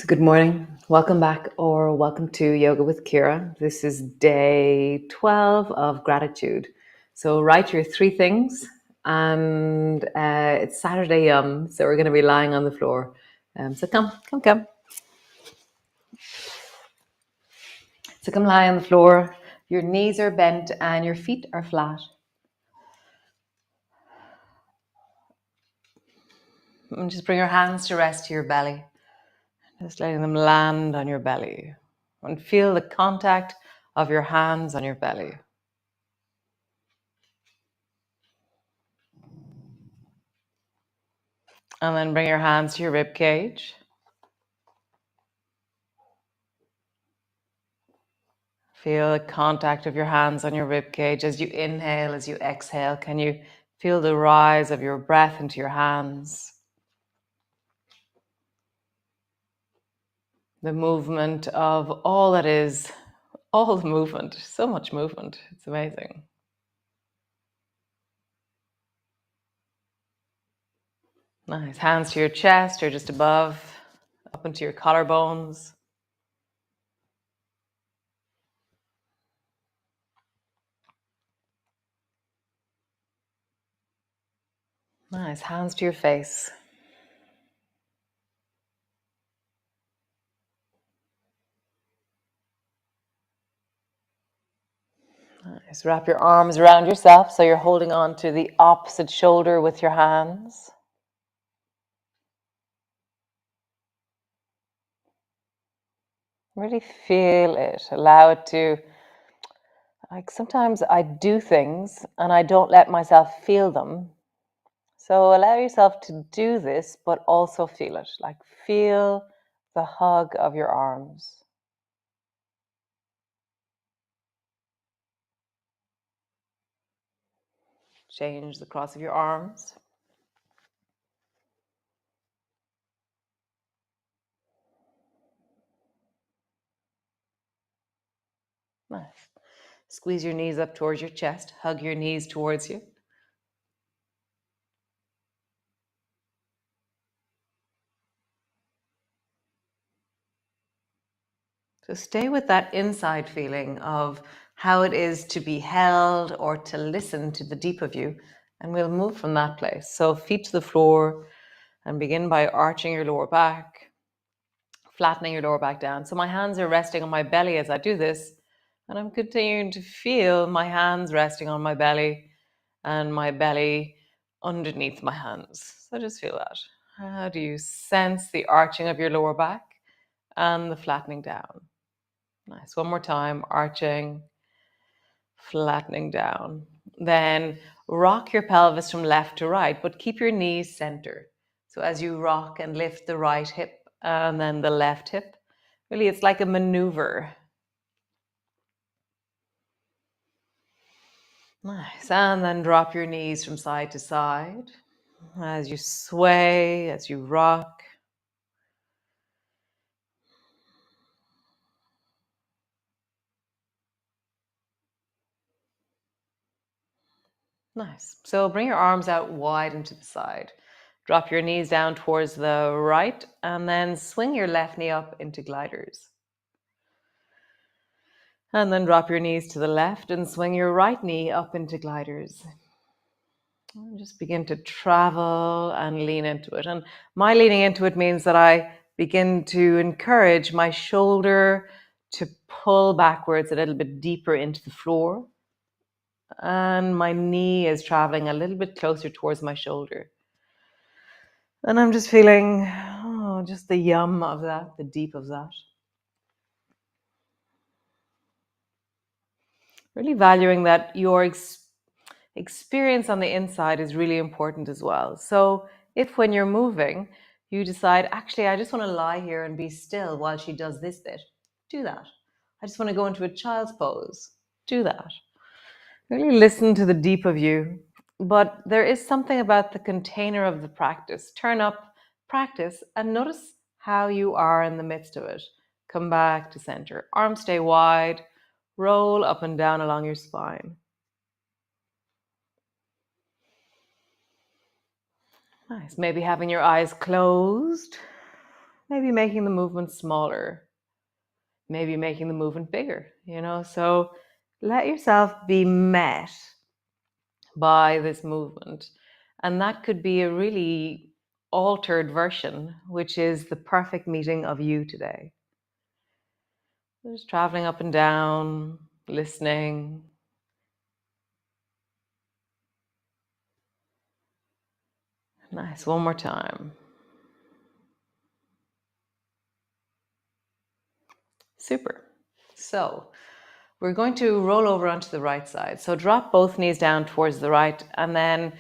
So good morning. Welcome back or welcome to Yoga with Ciara. This is day 12 of gratitude. So write your three things and it's Saturday so we're going to be lying on the floor. So come. So come lie on the floor. Your knees are bent and your feet are flat. And just bring your hands to rest to your belly. Just letting them land on your belly. And feel the contact of your hands on your belly. And then bring your hands to your rib cage. Feel the contact of your hands on your rib cage as you inhale, as you exhale. Can you feel the rise of your breath into your hands? The movement of all that is, all the movement, so much movement. It's amazing. Nice. Hands to your chest or just above, up into your collarbones. Nice. Hands to your face. Nice. Wrap your arms around yourself so you're holding on to the opposite shoulder with your hands. Really feel it. Allow it to, like sometimes I do things and I don't let myself feel them. So allow yourself to do this, but also feel it. Like feel the hug of your arms. Change the cross of your arms. Nice. Squeeze your knees up towards your chest. Hug your knees towards you. So stay with that inside feeling of how it is to be held or to listen to the deep of you. And we'll move from that place. So feet to the floor and begin by arching your lower back, flattening your lower back down. So my hands are resting on my belly as I do this. And I'm continuing to feel my hands resting on my belly and my belly underneath my hands. So just feel that. How do you sense the arching of your lower back and the flattening down? Nice. One more time, arching, flattening down. Then rock your pelvis from left to right, but keep your knees center. So as you rock and lift the right hip and then the left hip, really it's like a maneuver. Nice. And then drop your knees from side to side as you sway, as you rock. Nice. So bring your arms out wide and to the side. Drop your knees down towards the right and then swing your left knee up into gliders. And then drop your knees to the left and swing your right knee up into gliders. And just begin to travel and lean into it. And my leaning into it means that I begin to encourage my shoulder to pull backwards a little bit deeper into the floor. And my knee is traveling a little bit closer towards my shoulder. And I'm just feeling, just the yum of that, the deep of that. Really valuing that your experience on the inside is really important as well. So if when you're moving, you decide, actually, I just want to lie here and be still while she does this bit, do that. I just want to go into a child's pose, do that. Really listen to the deep of you. But there is something about the container of the practice. Turn up, practice, and notice how you are in the midst of it. Come back to center. Arms stay wide. Roll up and down along your spine. Nice. Maybe having your eyes closed. maybe making the movement smaller, maybe making the movement bigger, So let yourself be met by this movement. And that could be a really altered version, which is the perfect meeting of you today. Just traveling up and down, listening. Nice. One more time. Super. So we're going to roll over onto the right side. So drop both knees down towards the right and then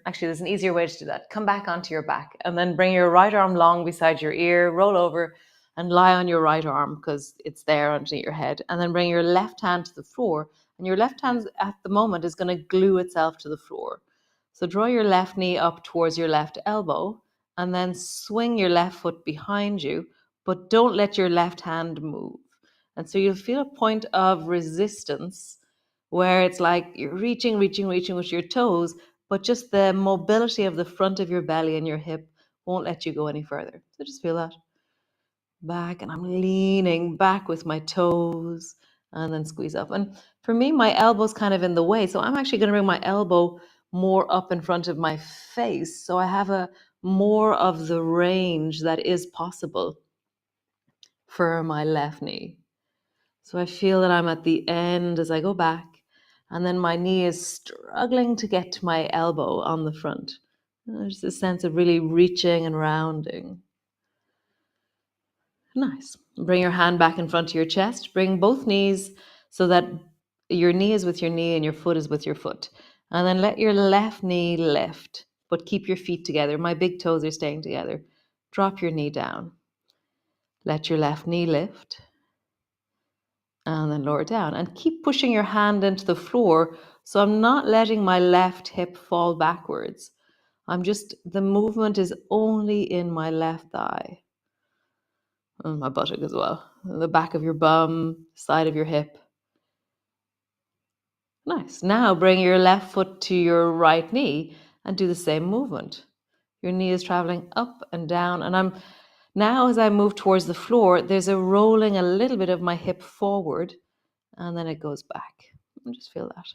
actually there's an easier way to do that. Come back onto your back and then bring your right arm long beside your ear, roll over and lie on your right arm because it's there underneath your head. And then bring your left hand to the floor. And your left hand at the moment is going to glue itself to the floor. So draw your left knee up towards your left elbow and then swing your left foot behind you, but don't let your left hand move. And so you'll feel a point of resistance where it's like you're reaching with your toes, but just the mobility of the front of your belly and your hip won't let you go any further. So just feel that. Back, and I'm leaning back with my toes and then squeeze up. And for me, my elbow's kind of in the way. So I'm actually going to bring my elbow more up in front of my face. So I have more of the range that is possible for my left knee. So I feel that I'm at the end as I go back, and then my knee is struggling to get to my elbow on the front. There's this sense of really reaching and rounding. Nice. Bring your hand back in front of your chest. Bring both knees so that your knee is with your knee and your foot is with your foot. And then let your left knee lift, but keep your feet together. My big toes are staying together. Drop your knee down. Let your left knee lift. And then lower down. And keep pushing your hand into the floor. So I'm not letting my left hip fall backwards. The movement is only in my left thigh. And my buttock as well. The back of your bum, side of your hip. Nice. Now bring your left foot to your right knee and do the same movement. Your knee is traveling up and down. And now as I move towards the floor, there's a rolling a little bit of my hip forward and then it goes back. And just feel that.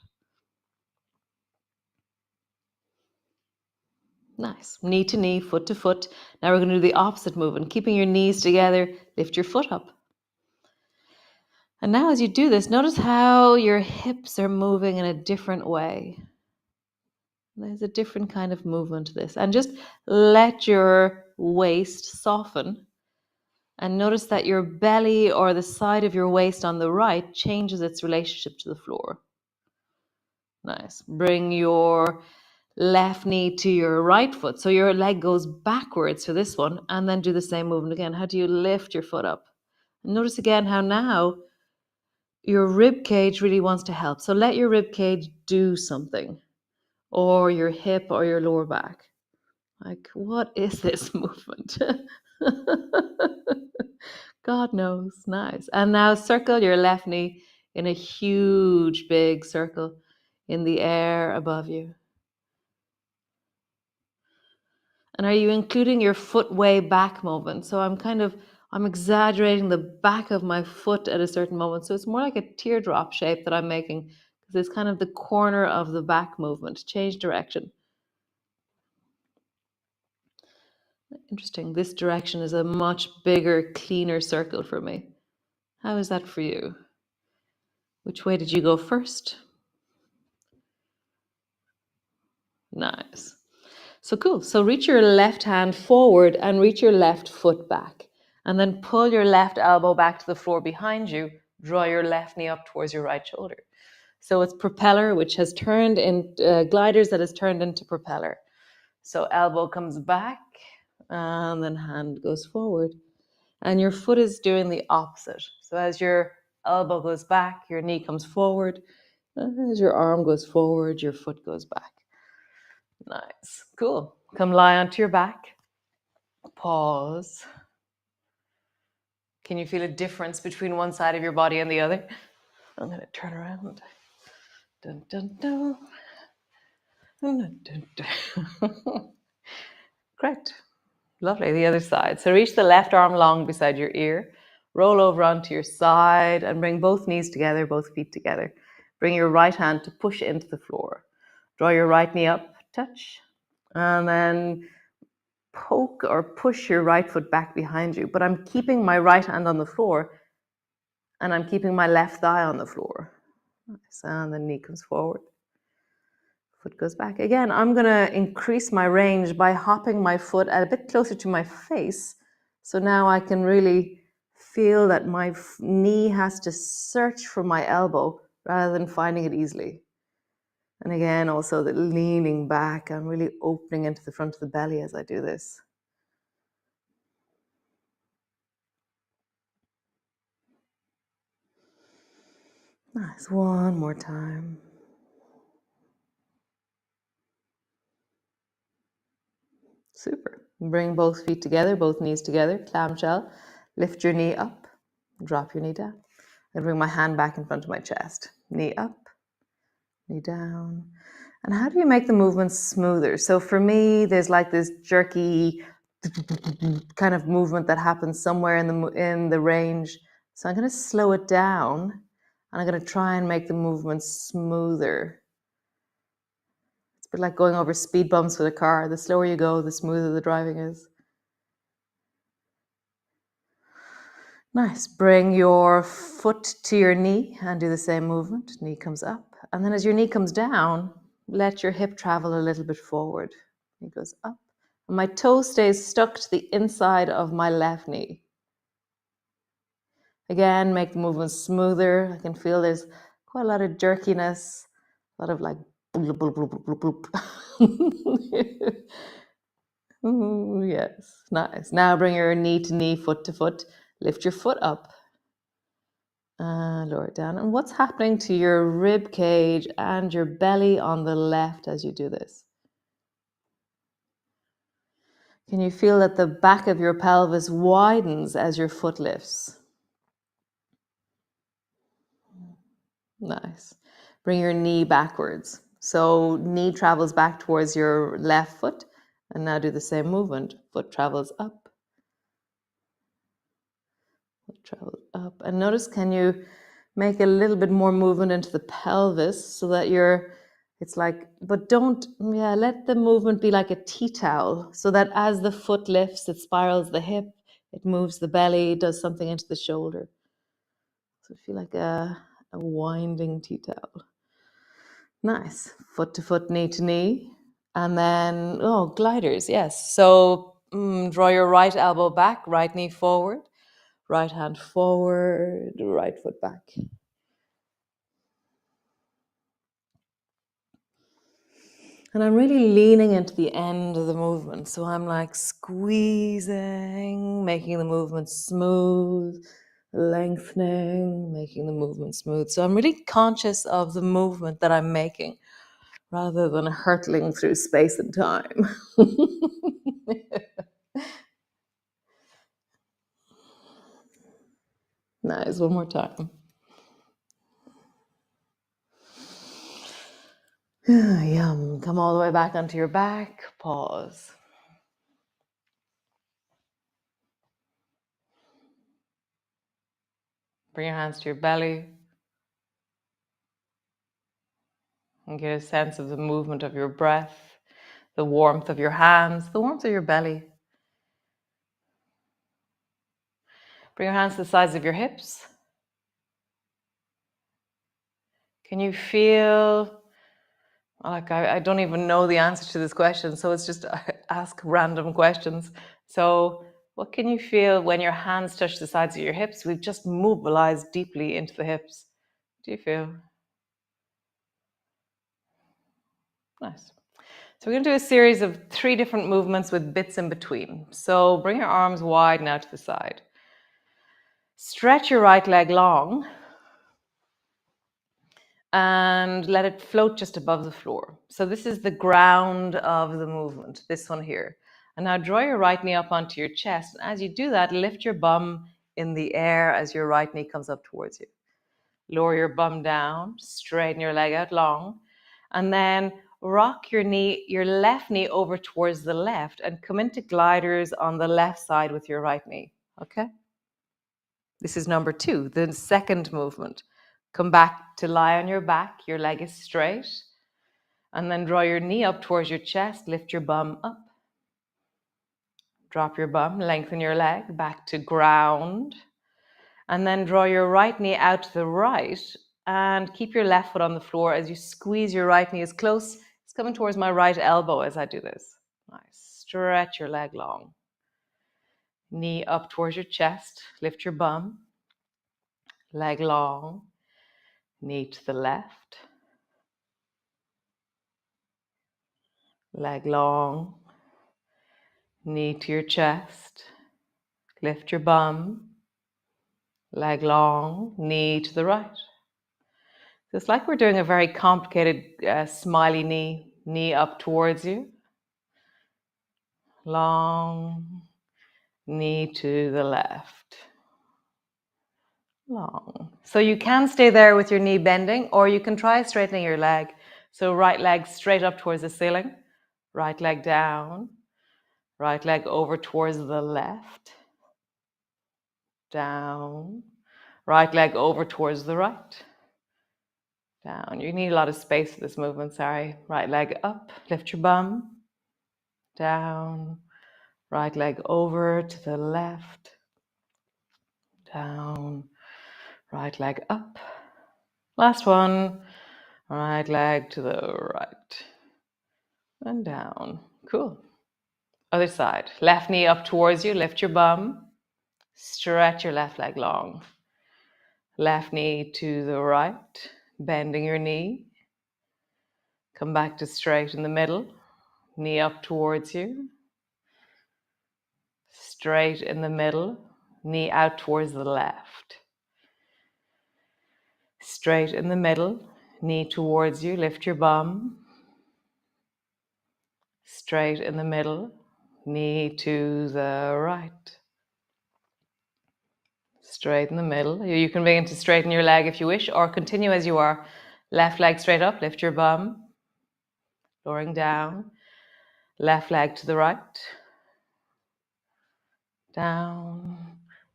Nice. Knee to knee, foot to foot. Now we're going to do the opposite movement. Keeping your knees together, lift your foot up. And now as you do this, notice how your hips are moving in a different way. There's a different kind of movement to this. And just let your waist soften. And notice that your belly or the side of your waist on the right changes its relationship to the floor. Nice. Bring your left knee to your right foot. So your leg goes backwards for this one. And then do the same movement again. How do you lift your foot up? And notice again how now your rib cage really wants to help. So let your rib cage do something. Or your hip or your lower back. Like, what is this movement? God knows. Nice. And now circle your left knee in a huge, big circle in the air above you. And are you including your foot way back movement? So I'm exaggerating the back of my foot at a certain moment. So it's more like a teardrop shape that I'm making because it's kind of the corner of the back movement. Change direction. Interesting. This direction is a much bigger, cleaner circle for me. How is that for you? Which way did you go first? Nice. So cool. So reach your left hand forward and reach your left foot back. And then pull your left elbow back to the floor behind you. Draw your left knee up towards your right shoulder. So it's propeller, which has turned in gliders that has turned into propeller. So elbow comes back and then hand goes forward. And your foot is doing the opposite. So as your elbow goes back, your knee comes forward. As your arm goes forward, your foot goes back. Nice. Cool. Come lie onto your back. Pause. Can you feel a difference between one side of your body and the other? I'm going to turn around. Dun, dun, dun. Dun, dun, dun. Great. Lovely, the other side. So reach the left arm long beside your ear, roll over onto your side and bring both knees together, both feet together. Bring your right hand to push into the floor. Draw your right knee up, touch, and then poke or push your right foot back behind you. But I'm keeping my right hand on the floor and I'm keeping my left thigh on the floor. Nice. And the knee comes forward. Foot goes back. Again, I'm going to increase my range by hopping my foot a bit closer to my face. So now I can really feel that my knee has to search for my elbow rather than finding it easily. And again, also the leaning back. I'm really opening into the front of the belly as I do this. Nice. One more time. Super. Bring both feet together, both knees together, clamshell. Lift your knee up, drop your knee down. I bring my hand back in front of my chest. Knee up, knee down. And how do you make the movements smoother? So for me, there's like this jerky kind of movement that happens somewhere in the range. So I'm going to slow it down and I'm going to try and make the movements smoother. It's a bit like going over speed bumps with a car. The slower you go, the smoother the driving is. Nice. Bring your foot to your knee and do the same movement. Knee comes up. And then as your knee comes down, let your hip travel a little bit forward. Knee goes up. And my toe stays stuck to the inside of my left knee. Again, make the movement smoother. I can feel there's quite a lot of jerkiness, a lot of like bloop, bloop, bloop, bloop, bloop. Ooh, yes, nice. Now bring your knee to knee, foot to foot. Lift your foot up. Lower it down. And what's happening to your rib cage and your belly on the left as you do this? Can you feel that the back of your pelvis widens as your foot lifts? Nice. Bring your knee backwards. So knee travels back towards your left foot. And now do the same movement. Foot travels up. Foot travels up. And notice, can you make a little bit more movement into the pelvis so that it's like, but let the movement be like a tea towel so that as the foot lifts, it spirals the hip, it moves the belly, does something into the shoulder. So feel like a winding tea towel. Nice. Foot to foot, knee to knee. And then, gliders, yes. So draw your right elbow back, right knee forward, right hand forward, right foot back. And I'm really leaning into the end of the movement. So I'm like squeezing, making the movement smooth, lengthening, making the movement smooth. So I'm really conscious of the movement that I'm making rather than hurtling through space and time. Nice, one more time. Yum. Come all the way back onto your back. Pause. Bring your hands to your belly and get a sense of the movement of your breath, the warmth of your hands, the warmth of your belly. Bring your hands to the sides of your hips. Can you feel, like I don't even know the answer to this question, so it's just ask random questions. So what can you feel when your hands touch the sides of your hips? We've just mobilized deeply into the hips. What do you feel? Nice. So we're going to do a series of 3 different movements with bits in between. So bring your arms wide now to the side. Stretch your right leg long and let it float just above the floor. So this is the ground of the movement, this one here. And now draw your right knee up onto your chest. And as you do that, lift your bum in the air as your right knee comes up towards you. Lower your bum down, straighten your leg out long, and then rock your left knee over towards the left and come into gliders on the left side with your right knee. Okay? This is number 2, the second movement. Come back to lie on your back, your leg is straight, and then draw your knee up towards your chest, lift your bum up. Drop your bum, lengthen your leg, back to ground. And then draw your right knee out to the right and keep your left foot on the floor as you squeeze your right knee as close. It's coming towards my right elbow as I do this. Nice. Stretch your leg long. Knee up towards your chest. Lift your bum. Leg long. Knee to the left. Leg long. Knee to your chest. Lift your bum. Leg long. Knee to the right. So it's like we're doing a very complicated smiley knee. Knee up towards you. Long. Knee to the left. Long. So you can stay there with your knee bending, or you can try straightening your leg. So right leg straight up towards the ceiling, right leg down, right leg over towards the left, down, right leg over towards the right, down. You need a lot of space for this movement, sorry. Right leg up, lift your bum, down, right leg over to the left, down, right leg up. Last one, right leg to the right and down. Cool. Other side. Left knee up towards you. Lift your bum. Stretch your left leg long. Left knee to the right. Bending your knee. Come back to straight in the middle. Knee up towards you. Straight in the middle. Knee out towards the left. Straight in the middle. Knee towards you. Lift your bum. Straight in the middle. Knee to the right. Straight in the middle. You can begin to straighten your leg if you wish, or continue as you are. Left leg straight up, lift your bum, lowering down. Left leg to the right, down.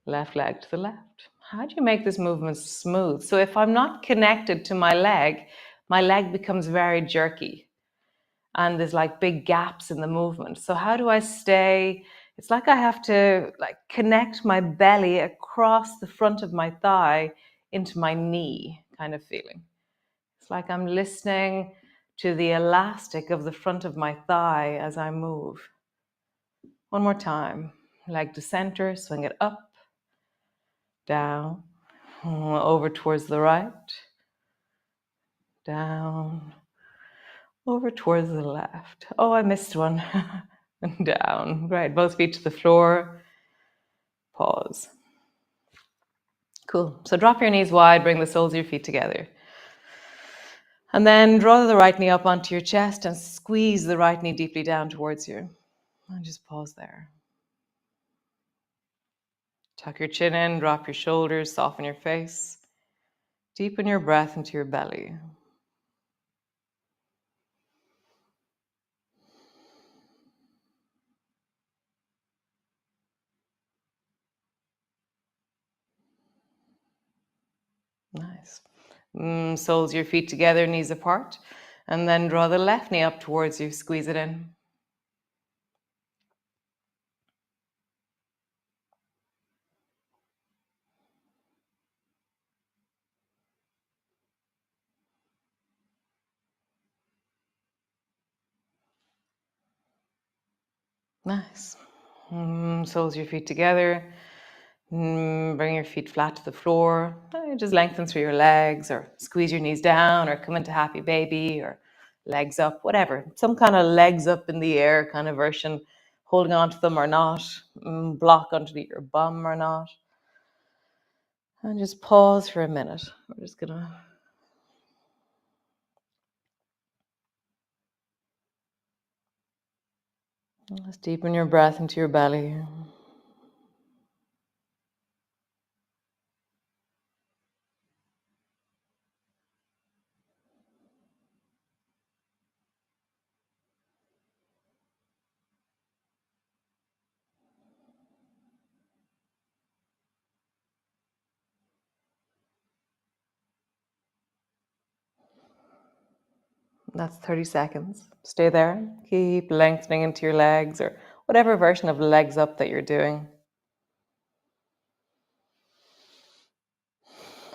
Left leg to the left. How do you make this movement smooth? So if I'm not connected to my leg becomes very jerky. And there's like big gaps in the movement. So how do I stay? It's like I have to like connect my belly across the front of my thigh into my knee kind of feeling. It's like I'm listening to the elastic of the front of my thigh as I move. One more time. Leg to center, swing it up, down, over towards the right, down, over towards the left. Oh, I missed one. Down. Right, both feet to the floor. Pause. Cool. So drop your knees wide, bring the soles of your feet together. And then draw the right knee up onto your chest and squeeze the right knee deeply down towards you. And just pause there. Tuck your chin in, drop your shoulders, soften your face. Deepen your breath into your belly. Nice. Soles of your feet together, knees apart. And then draw the left knee up towards you, squeeze it in. Nice. Soles of your feet together. Bring your feet flat to the floor. Just lengthen through your legs, or squeeze your knees down, or come into happy baby, or legs up, whatever. Some kind of legs up in the air kind of version, holding onto them or not, block onto your bum or not. And just pause for a minute. We're just gonna just deepen your breath into your belly. That's 30 seconds. Stay there. Keep lengthening into your legs or whatever version of legs up that you're doing.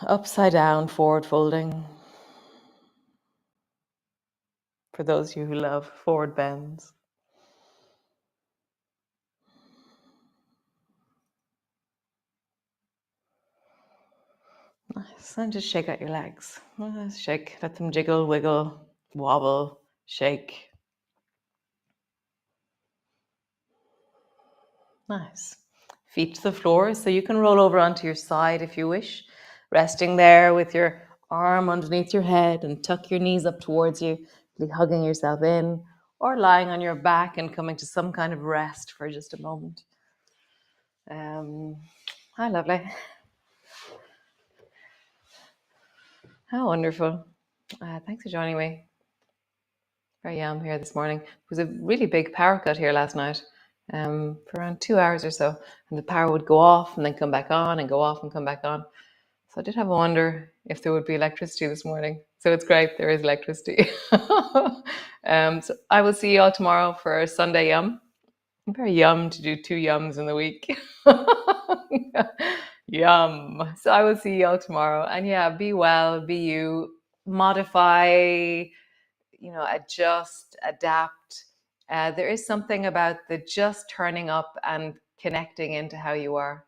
Upside down, forward folding. For those of you who love forward bends. Nice. And just shake out your legs. Shake. Let them jiggle, wiggle, wobble, shake. Nice. Feet to the floor, so you can roll over onto your side if you wish, resting there with your arm underneath your head and tuck your knees up towards you, really hugging yourself in, or lying on your back and coming to some kind of rest for just a moment. Hi, lovely. How wonderful. Thanks for joining me. Very yum here this morning. It was a really big power cut here last night for around 2 hours or so. And the power would go off and then come back on and go off and come back on. So I did have a wonder if there would be electricity this morning. So it's great, there is electricity. So I will see you all tomorrow for Sunday Yum. I'm very yum to do 2 yums in the week. Yum. So I will see you all tomorrow. And yeah, be well, be you, modify, adjust, adapt. There is something about the just turning up and connecting into how you are,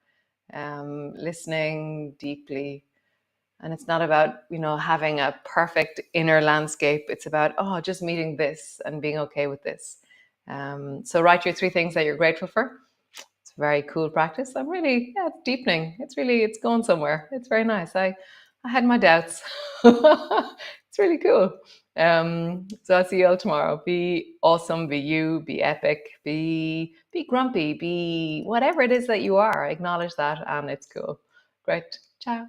listening deeply. And it's not about, having a perfect inner landscape. It's about, just meeting this and being okay with this. So write your 3 things that you're grateful for. It's a very cool practice. It's deepening. It's going somewhere. It's very nice. I had my doubts. It's really cool. So I'll see you all tomorrow. Be awesome, be you, be epic, be grumpy, be whatever it is that you are. Acknowledge that and it's cool. Great. Ciao.